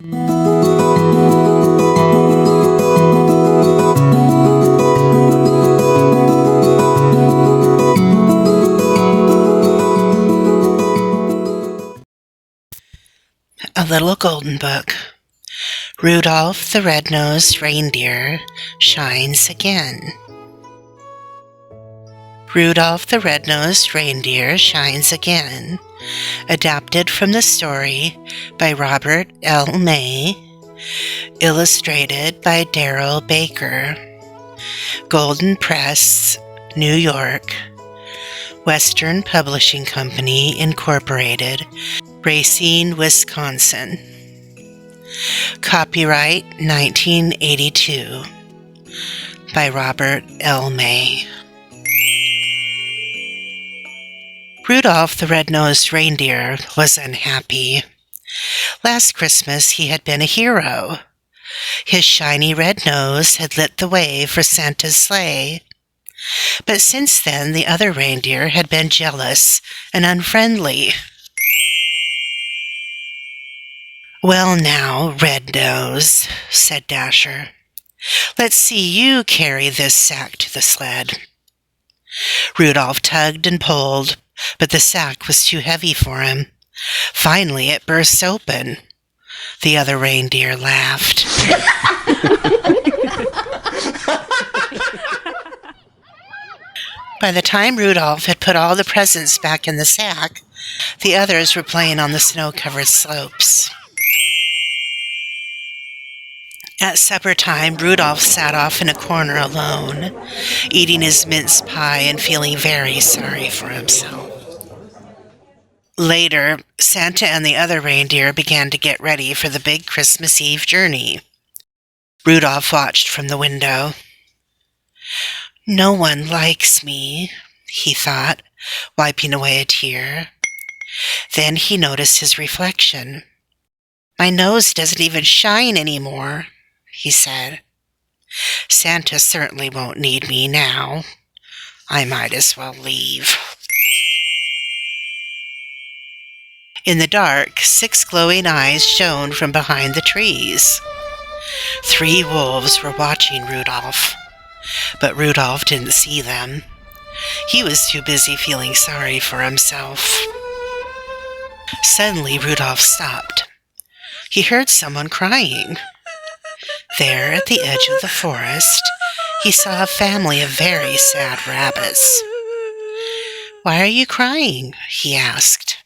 A Little Golden Book. Rudolph the Red-Nosed Reindeer Shines Again. Rudolph the Red-Nosed Reindeer Shines Again, adapted from the story by Robert L. May, illustrated by Darrell Baker. Golden Press, New York. Western Publishing Company, Incorporated, Racine, Wisconsin. Copyright 1982 by Robert L. May. Rudolph the Red-Nosed Reindeer was unhappy. Last Christmas he had been a hero. His shiny red nose had lit the way for Santa's sleigh. But since then the other reindeer had been jealous and unfriendly. "Well now, Red Nose," said Dasher, "let's see you carry this sack to the sled." Rudolph tugged and pulled, but the sack was too heavy for him. Finally it burst open. The other reindeer laughed. By the time Rudolph had put all the presents back in the sack, the others were playing on the snow-covered slopes. At supper time, Rudolph sat off in a corner alone, eating his mince pie and feeling very sorry for himself. Later, Santa and the other reindeer began to get ready for the big Christmas Eve journey. Rudolph watched from the window. "No one likes me," he thought, wiping away a tear. Then he noticed his reflection. "My nose doesn't even shine anymore," he said. "Santa certainly won't need me now. I might as well leave." In the dark, 6 glowing eyes shone from behind the trees. 3 wolves were watching Rudolph, but Rudolph didn't see them. He was too busy feeling sorry for himself. Suddenly, Rudolph stopped. He heard someone crying. There, at the edge of the forest, he saw a family of very sad rabbits. "Why are you crying?" he asked.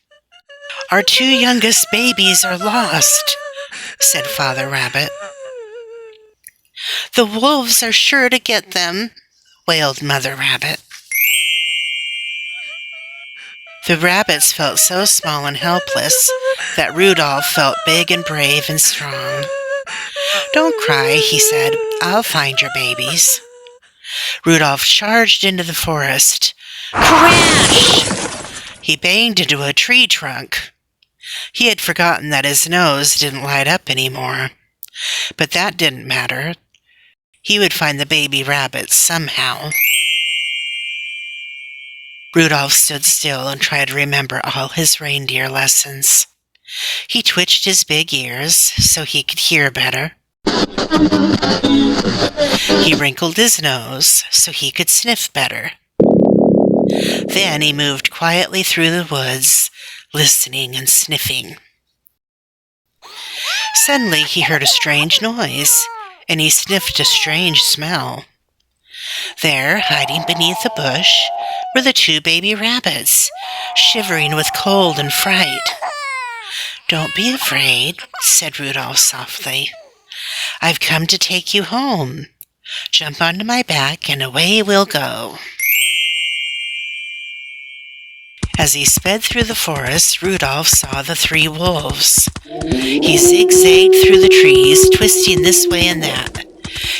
"Our 2 youngest babies are lost," said Father Rabbit. "The wolves are sure to get them," wailed Mother Rabbit. The rabbits felt so small and helpless that Rudolph felt big and brave and strong. "Don't cry," he said. "I'll find your babies." Rudolph charged into the forest. Crash! He banged into a tree trunk. He had forgotten that his nose didn't light up anymore. But that didn't matter. He would find the baby rabbits somehow. Rudolph stood still and tried to remember all his reindeer lessons. He twitched his big ears so he could hear better. He wrinkled his nose so he could sniff better. Then he moved quietly through the woods, listening and sniffing. Suddenly he heard a strange noise, and he sniffed a strange smell. There, hiding beneath a bush, were the 2 baby rabbits, shivering with cold and fright. "Don't be afraid," said Rudolph softly. "I've come to take you home. Jump onto my back and away we'll go." As he sped through the forest, Rudolph saw the 3 wolves. He zigzagged through the trees, twisting this way and that.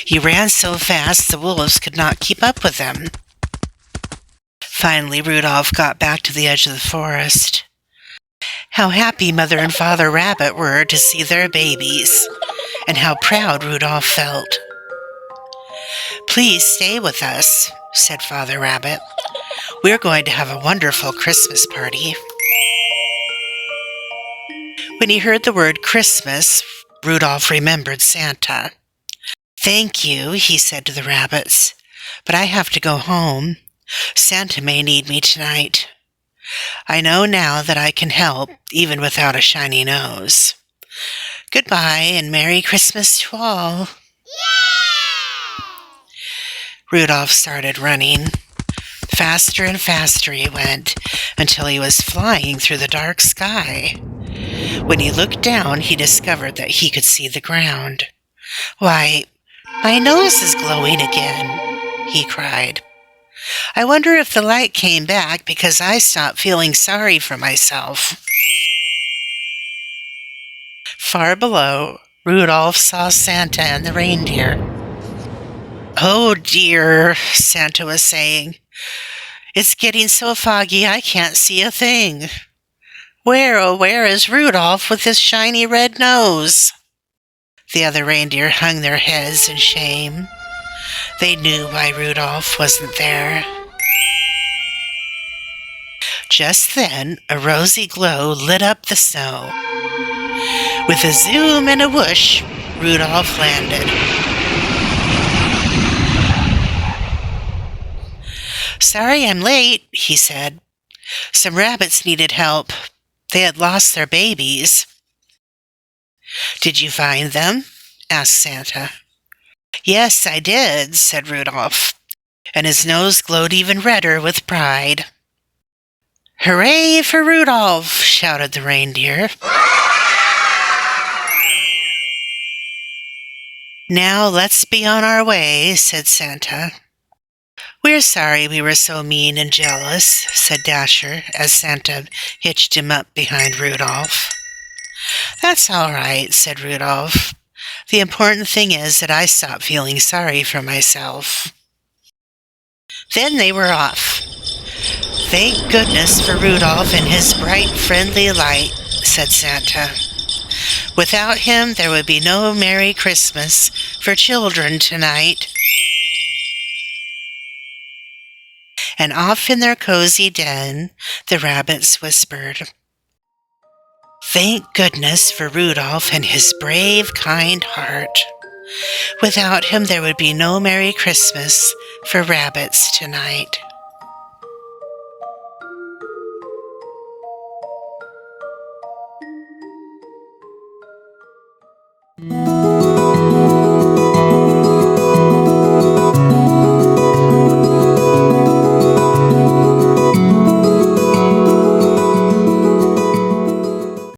He ran so fast the wolves could not keep up with him. Finally, Rudolph got back to the edge of the forest. How happy Mother and Father Rabbit were to see their babies, and how proud Rudolph felt. "Please stay with us," said Father Rabbit. "We're going to have a wonderful Christmas party." When he heard the word Christmas, Rudolph remembered Santa. "Thank you," he said to the rabbits, "but I have to go home. Santa may need me tonight. I know now that I can help, even without a shiny nose. Goodbye and Merry Christmas to all." Rudolph started running. Faster and faster he went, until he was flying through the dark sky. When he looked down, he discovered that he could see the ground. "Why, my nose is glowing again," he cried. "I wonder if the light came back because I stopped feeling sorry for myself." Far below, Rudolph saw Santa and the reindeer. "Oh dear," Santa was saying. "It's getting so foggy I can't see a thing. Where, oh where is Rudolph with his shiny red nose?" The other reindeer hung their heads in shame. They knew why Rudolph wasn't there. Just then, a rosy glow lit up the snow. With a zoom and a whoosh, Rudolph landed. "Sorry I'm late," he said. "Some rabbits needed help. They had lost their babies." "Did you find them?" asked Santa. "Yes, I did," said Rudolph, and his nose glowed even redder with pride. "Hooray for Rudolph!" shouted the reindeer. "Now let's be on our way," said Santa. "We're sorry we were so mean and jealous," said Dasher, as Santa hitched him up behind Rudolph. "That's all right," said Rudolph. "The important thing is that I stopped feeling sorry for myself." Then they were off. "Thank goodness for Rudolph and his bright, friendly light," said Santa. "Without him, there would be no Merry Christmas for children tonight." And off in their cozy den, the rabbits whispered, "Thank goodness for Rudolph and his brave, kind heart. Without him, there would be no Merry Christmas for rabbits tonight."